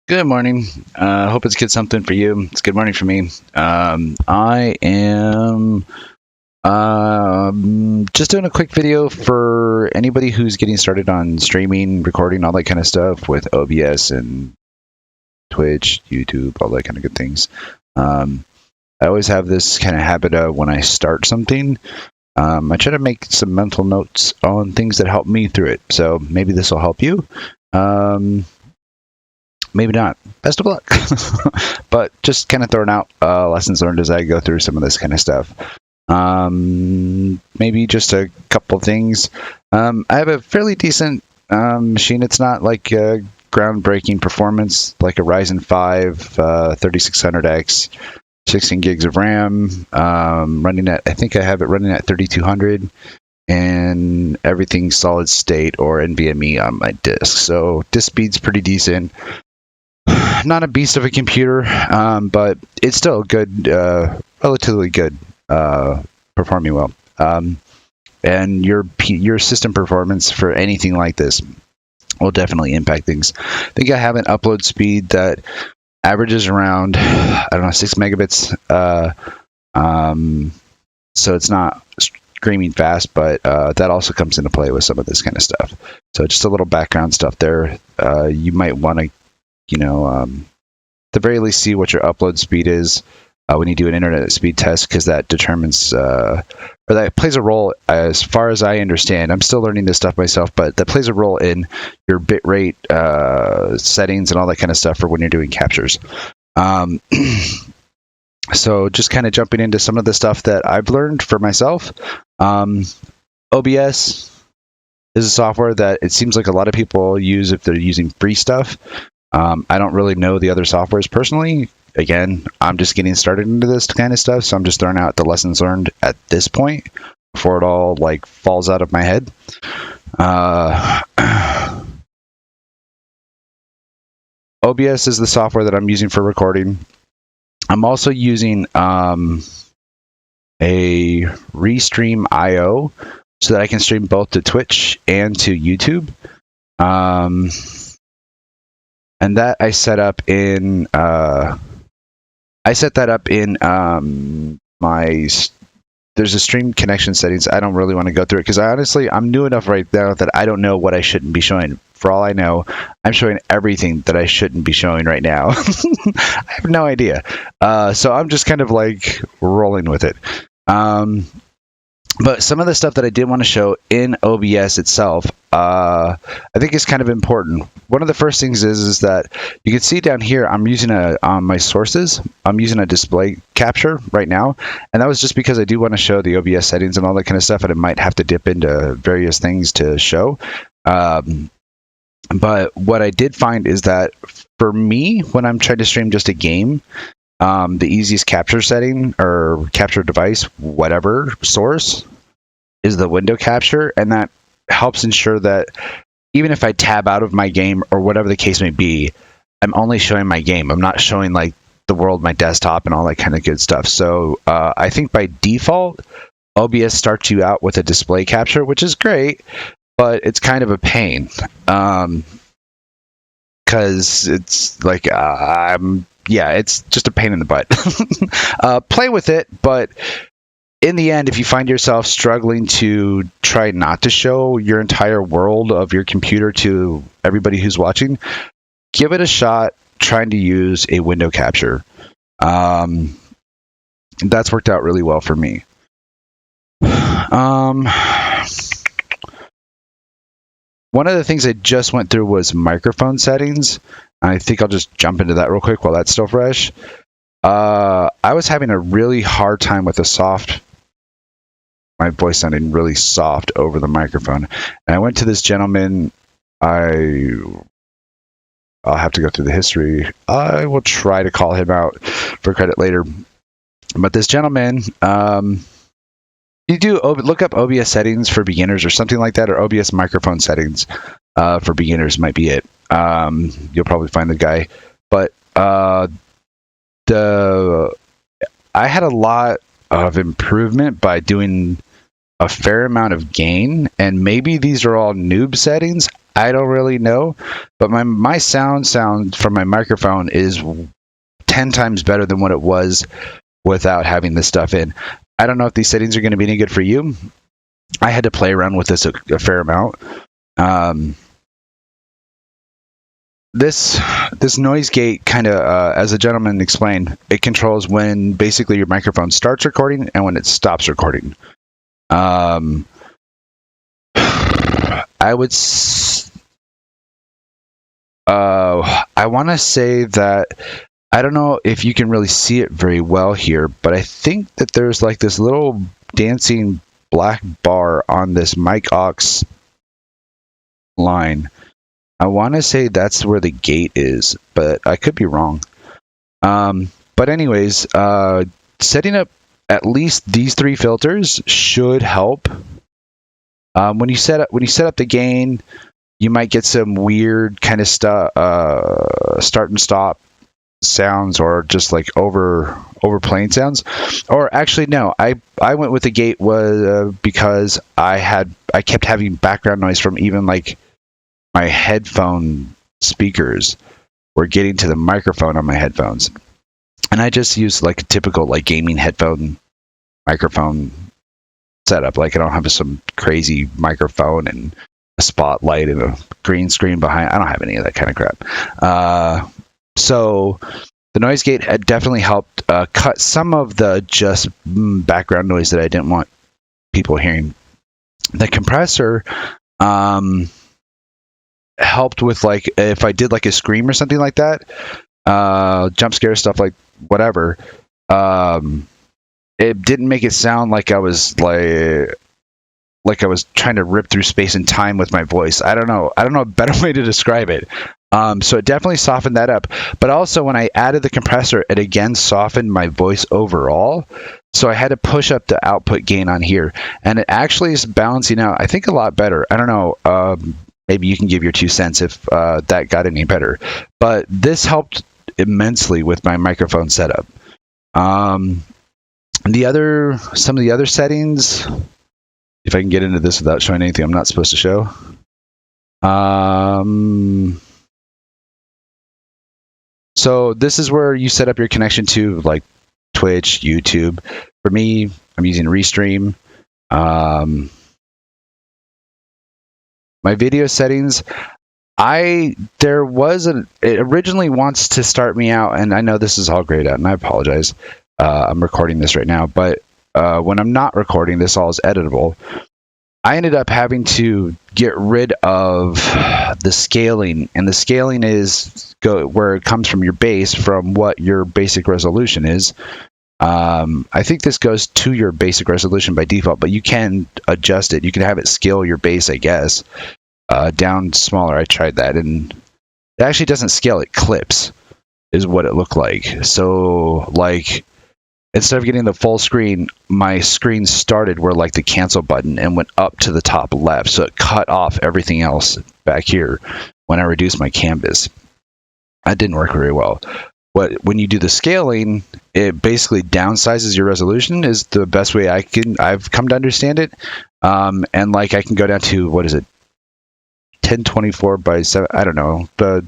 Good morning. Hope it's good something for you. It's good morning for me. I am just doing a quick video for anybody who's getting started on streaming, recording, all that kind of stuff with OBS and Twitch, YouTube, all that kind of good things. I always have this kind of habit of when I start something, I try to make some mental notes on things that help me through it. So maybe this will help you. Maybe not. Best of luck. But just kind of throwing out lessons learned as I go through some of this kind of stuff. Maybe just a couple things. I have a fairly decent machine. It's not like a groundbreaking performance like a Ryzen 5 3600X, 16 gigs of RAM, running at, I think I have it running at 3200. And everything's solid state or NVMe on my disk. So disk speed's pretty decent. Not a beast of a computer, but it's still good, relatively good, performing well. And your system performance for anything like this will definitely impact things. I think I have an upload speed that averages around, I don't know, 6 megabits. So it's not screaming fast, but that also comes into play with some of this kind of stuff. So just a little background stuff there. You might want to, at the very least, see what your upload speed is when you do an internet speed test, because that determines, or that plays a role, as far as I understand. I'm still learning this stuff myself, but that plays a role in your bitrate settings and all that kind of stuff for when you're doing captures. So just kind of jumping into some of the stuff that I've learned for myself. OBS is a software that it seems like a lot of people use if they're using free stuff. I don't really know the other softwares personally. Again, I'm just getting started into this kind of stuff, so I'm just throwing out the lessons learned at this point before it all like falls out of my head. OBS is the software that I'm using for recording. I'm also using a Restream.io so that I can stream both to Twitch and to YouTube. And that I set up in my, there's a stream connection settings. I don't really want to go through it because I'm new enough right now that I don't know what I shouldn't be showing. For all I know, I'm showing everything that I shouldn't be showing right now. I have no idea. So I'm just kind of like rolling with it. But some of the stuff that I did want to show in OBS itself, I think is kind of important. One of the first things is that you can see down here, I'm using my sources. I'm using a display capture right now. And that was just because I do want to show the OBS settings and all that kind of stuff. And I might have to dip into various things to show. But what I did find is that for me, when I'm trying to stream just a game, the easiest capture setting or capture device, whatever source, is the window capture. And that helps ensure that even if I tab out of my game or whatever the case may be, I'm only showing my game. I'm not showing like the world, my desktop, and all that kind of good stuff. So I think by default, OBS starts you out with a display capture, which is great, but it's kind of a pain. Because it's like, it's just a pain in the butt. Play with it, but in the end, if you find yourself struggling to try not to show your entire world of your computer to everybody who's watching, give it a shot trying to use a window capture. That's worked out really well for me. One of the things I just went through was microphone settings. I think I'll just jump into that real quick while that's still fresh. I was having a really hard time with my voice sounding really soft over the microphone. And I went to this gentleman. I'll have to go through the history. I will try to call him out for credit later. But this gentleman, you do look up OBS settings for beginners or something like that, or OBS microphone settings for beginners might be it. You'll probably find the guy. But I had a lot of improvement by doing a fair amount of gain, and maybe these are all Newb settings. I don't really know, but my sound from my microphone is 10 times better than what it was without having this stuff in. I don't know if these settings are going to be any good for you. I had to play around with this a fair amount. This noise gate kind of, as the gentleman explained, it controls when basically your microphone starts recording and when it stops recording. I want to say that I don't know if you can really see it very well here, but I think that there's like this little dancing black bar on this mic aux line. I want to say that's where the gate is, but I could be wrong. But anyways, setting up at least these 3 filters should help. When you set up the gain, you might get some weird kind of stuff, start and stop sounds, or just like overplaying sounds. Or actually, no, I went with the gate because I kept having background noise from even like my headphone speakers were getting to the microphone on my headphones, and I just used like a typical like gaming headphone microphone setup. Like I don't have some crazy microphone and a spotlight and a green screen behind. I don't have any of that kind of crap. So the noise gate had definitely helped cut some of the just background noise that I didn't want people hearing. The compressor helped with, like, if I did like a scream or something like that, jump scare stuff, like whatever, it didn't make it sound like I was like I was trying to rip through space and time with my voice. I don't know a better way to describe it. So it definitely softened that up. But also when I added the compressor, it again softened my voice overall. So I had to push up the output gain on here, and it actually is balancing out, I think, a lot better. I don't know. Maybe you can give your 2 cents if that got any better. But this helped immensely with my microphone setup. Some of the other settings, if I can get into this without showing anything I'm not supposed to show. So this is where you set up your connection to like Twitch, YouTube. For me, I'm using Restream. My video settings, it originally wants to start me out, and I know this is all grayed out, and I apologize. I'm recording this right now, but when I'm not recording, this all is editable. I ended up having to get rid of the scaling, and the scaling is where it comes from your base, from what your basic resolution is. I think this goes to your basic resolution by default, but you can adjust it. You can have it scale your base, I guess, down smaller. I tried that, and it actually doesn't scale. It clips, is what it looked like. So, like, instead of getting the full screen, my screen started where like the cancel button and went up to the top left. So it cut off everything else back here when I reduced my canvas. That didn't work very well. But when you do the scaling, it basically downsizes your resolution, is the best way I've come to understand it. And like I can go down to, what is it, 1024 by 7, I don't know, but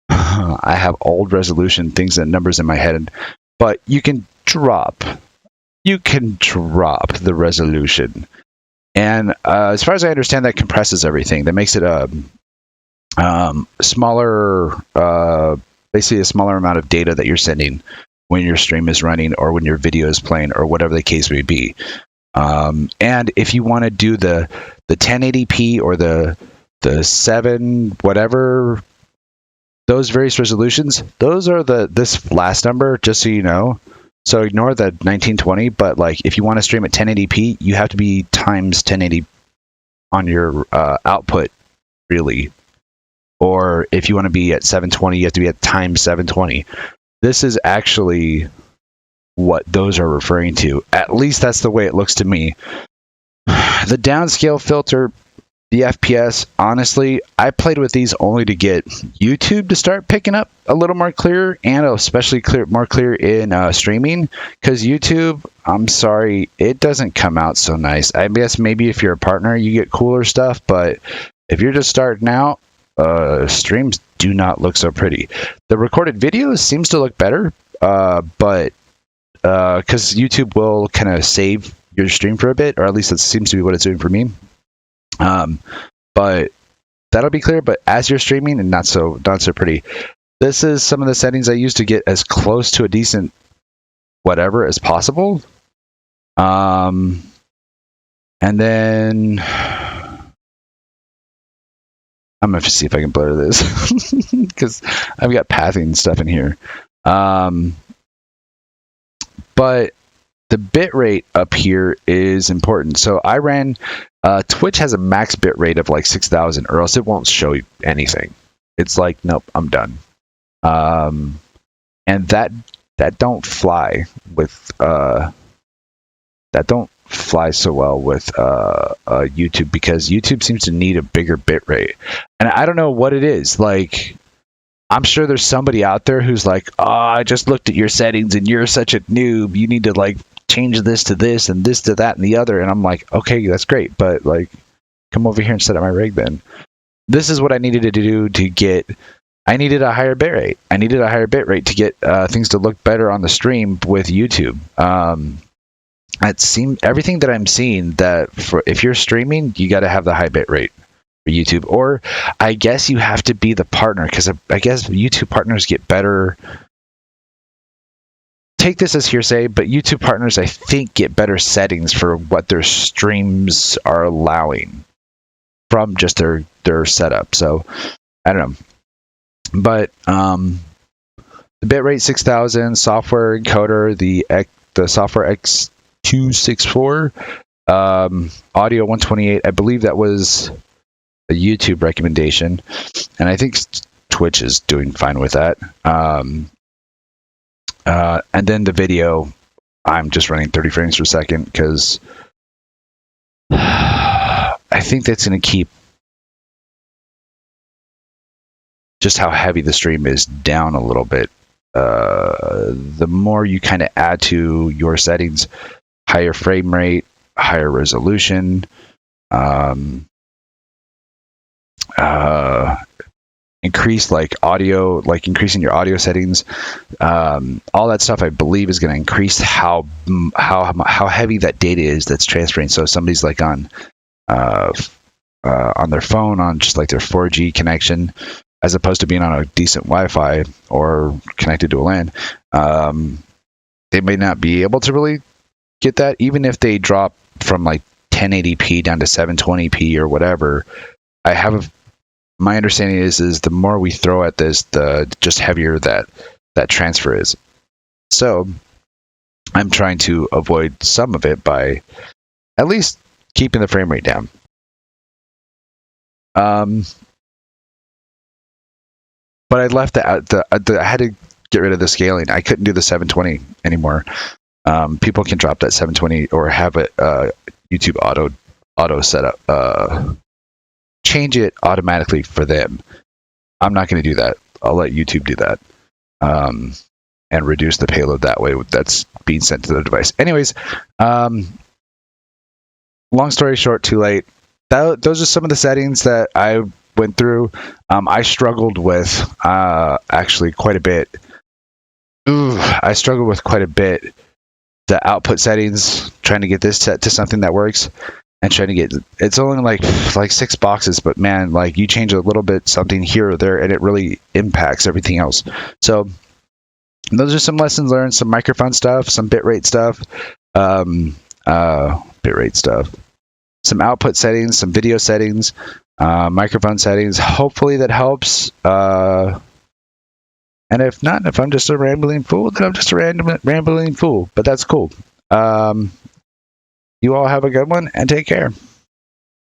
I have old resolution things and numbers in my head, but you can drop the resolution. And as far as I understand, that compresses everything. That makes it smaller, basically a smaller amount of data that you're sending when your stream is running or when your video is playing or whatever the case may be. And if you want to do the 1080p or the 7 whatever, those various resolutions, those are this last number, just so you know. So ignore the 1920, but like if you want to stream at 1080p, you have to be times 1080 on your output, really. Or if you want to be at 720, you have to be at times 720. This is actually what those are referring to. At least that's the way it looks to me. The downscale filter, the FPS, honestly, I played with these only to get YouTube to start picking up a little more clear, and especially more clear in streaming. Because YouTube, I'm sorry, it doesn't come out so nice. I guess maybe if you're a partner, you get cooler stuff, but if you're just starting out, streams do not look so pretty. The recorded videos seems to look better, but because YouTube will kind of save your stream for a bit, or at least it seems to be what it's doing for me. But that'll be clear. But as you're streaming, and not so pretty. This is some of the settings I use to get as close to a decent whatever as possible. And then I'm gonna see if I can blur this because I've got pathing stuff in here. But the bit rate up here is important. So I ran, Twitch has a max bit rate of like 6,000, or else it won't show you anything. It's like, nope, I'm done. And that don't fly with so well with YouTube, because YouTube seems to need a bigger bit rate, and I don't know what it is. Like, I'm sure there's somebody out there who's like, oh, I just looked at your settings and you're such a noob. You need to like change this to this and this to that and the other. And I'm like, okay, that's great, but like, come over here and set up my rig then. This is what I needed to do to get. I needed a higher bit rate. I needed a higher bit rate to get things to look better on the stream with YouTube. It seemed everything that I'm seeing that if you're streaming, you got to have the high bit rate for YouTube, or I guess you have to be the partner, because I guess YouTube partners get better. Take this as hearsay, but YouTube partners, I think, get better settings for what their streams are allowing from just their setup. So I don't know, but the bitrate 6,000, software encoder, the software X264, audio 128. I believe that was a YouTube recommendation, and I think Twitch is doing fine with that. And then the video, I'm just running 30 frames per second because I think that's going to keep just how heavy the stream is down a little bit. The more you kind of add to your settings, higher frame rate, higher resolution, increase like audio, like increasing your audio settings, all that stuff I believe is going to increase how heavy that data is that's transferring. So if somebody's like on their phone on just like their 4G connection, as opposed to being on a decent Wi-Fi or connected to a LAN, they may not be able to really get that, even if they drop from like 1080p down to 720p or whatever. My understanding is the more we throw at this, the just heavier that transfer is. So I'm trying to avoid some of it by at least keeping the frame rate down. But I left I had to get rid of the scaling. I couldn't do the 720 anymore. People can drop that 720 or have it YouTube auto setup. Change it automatically for them. I'm not going to do that. I'll let YouTube do that, and reduce the payload that way that's being sent to the device. Anyways, long story short, too late. Those are some of the settings that I went through. I struggled with actually quite a bit. I struggled with quite a bit the output settings, trying to get this set to something that works. And trying to get, it's only like 6 boxes, but man, like you change a little bit something here or there and it really impacts everything else. So those are some lessons learned, some microphone stuff, some bitrate stuff, some output settings, some video settings, microphone settings. Hopefully that helps. And if not, if I'm just a rambling fool, then I'm just a rambling fool, but that's cool. You all have a good one and take care.